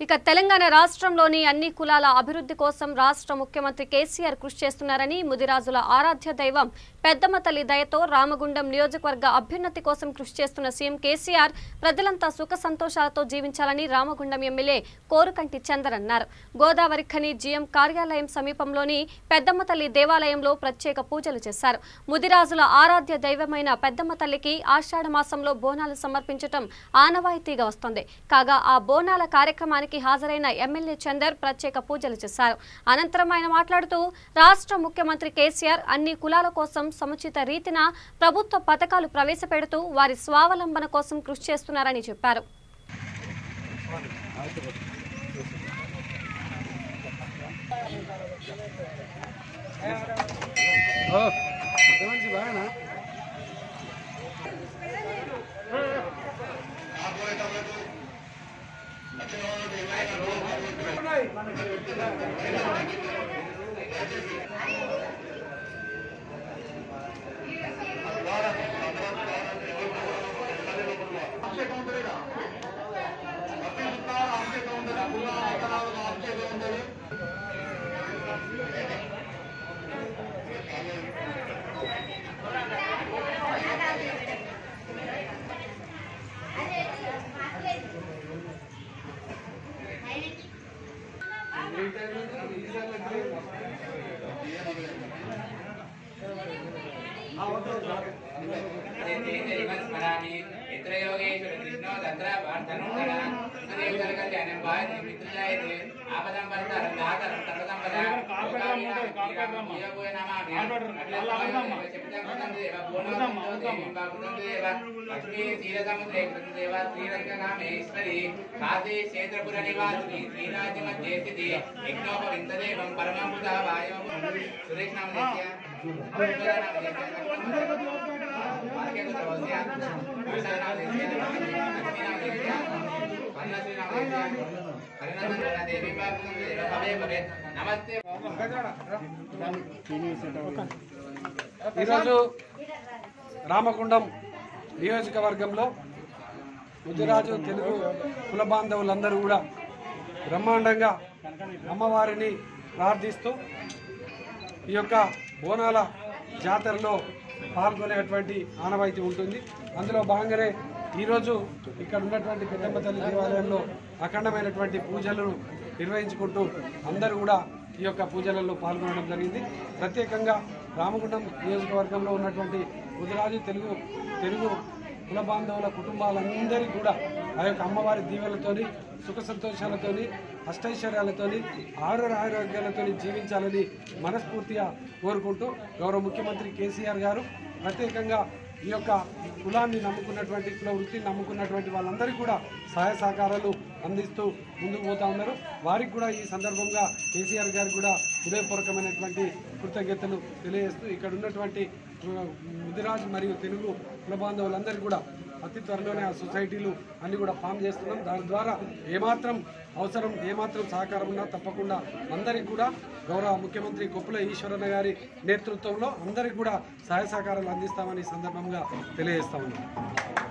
ఇక తెలంగాణ రాష్ట్రంలోని అన్ని కులాల అభివృద్ధి కోసం రాష్ట్ర ముఖ్యమంత్రి కేసీఆర్ కృషి చేస్తున్నారని ముదిరాజుల ఆరాధ్య దైవం పెద్దమ్మ తల్లి దయతో రామగుండం నియోజకవర్గ అభ్యున్నతి కోసం కృషి చేస్తున్న సీఎం కేసీఆర్ ప్రజలంతా సుఖ సంతోషాలతో జీవించాలని రామగుండం ఎమ్మెల్యే కోరుకంటి చందర్ అన్నారు. గోదావరి ఖని జీఎం కార్యాలయం సమీపంలోని పెద్దమ్మ తల్లి దేవాలయంలో ప్రత్యేక పూజలు చేశారు. ముదిరాజుల ఆరాధ్య దైవమైన పెద్దమ్మ తల్లికి ఆషాఢ మాసంలో బోనాలు సమర్పించడం ఆనవాయితీగా వస్తుంది. కాగా ఆ బోనాల కార్యక్రమానికి హాజరైన ఎమ్మెల్యే చందర్ ప్రత్యేక పూజలు చేశారు. అనంతరం ఆయన మాట్లాడుతూ రాష్ట్ర ముఖ్యమంత్రి కేసీఆర్ అన్ని కులాల కోసం సముచిత రీతిన ప్రభుత్వ పథకాలు ప్రవేశపెడుతూ వారి స్వావలంబన కోసం కృషి చేస్తున్నారని చెప్పారు. ఈరోజు రామగుండం నియోజకవర్గంలో ముదిరాజు తెలుగు కుల బాంధవులందరూ కూడా బ్రహ్మాండంగా అమ్మవారిని ప్రార్థిస్తూ ఈ యొక్క బోనాల జాతరలో పాల్గొనేటువంటి ఆనవాయితీ ఉంటుంది. అందులో భాగంగానే ఈరోజు ఇక్కడ ఉన్నటువంటి పెద్దమ్మ తల్లి దేవాలయంలో అఖండమైనటువంటి పూజలను నిర్వహించుకుంటూ అందరూ కూడా ఈ యొక్క పూజలలో పాల్గొనడం జరిగింది. ప్రత్యేకంగా రామగుండం నియోజకవర్గంలో ఉన్నటువంటి ముదిరాజు తెలుగు కుల బాంధవుల కుటుంబాలందరికీ కూడా ఆ యొక్క అమ్మవారి దీవెలతోని సుఖ సంతోషాలతోని అష్టైశ్వర్యాలతోని ఆరోగ్యాలతోని జీవించాలని మనస్ఫూర్తిగా కోరుకుంటూ గౌరవ ముఖ్యమంత్రి కేసీఆర్ గారు ప్రత్యేకంగా ఈ యొక్క కులాన్ని నమ్ముకున్నటువంటి కుల వృత్తిని నమ్ముకున్నటువంటి వాళ్ళందరికీ కూడా సహాయ సహకారాలు అందిస్తూ ముందుకు పోతా ఉన్నారు. వారికి కూడా ఈ సందర్భంగా కేసీఆర్ గారికి కూడా హృదయపూర్వకమైనటువంటి కృతజ్ఞతలు తెలియజేస్తూ ఇక్కడ ఉన్నటువంటి ముదిరాజు మరియు తెలుగు కుల బాంధవులందరికీ కూడా అతి త్వరలోనే ఆ సొసైటీలు అన్ని కూడా ఫామ్ చేస్తున్నాం. దాని ద్వారా ఏమాత్రం అవసరం ఏమాత్రం సహకారం ఉన్నా తప్పకుండా అందరికీ కూడా గౌరవ ముఖ్యమంత్రి కొప్పుల ఈశ్వరన్న గారి నేతృత్వంలో అందరికీ కూడా సహాయ సహకారాలు అందిస్తామని సందర్భంగా తెలియజేస్తా ఉన్నాం.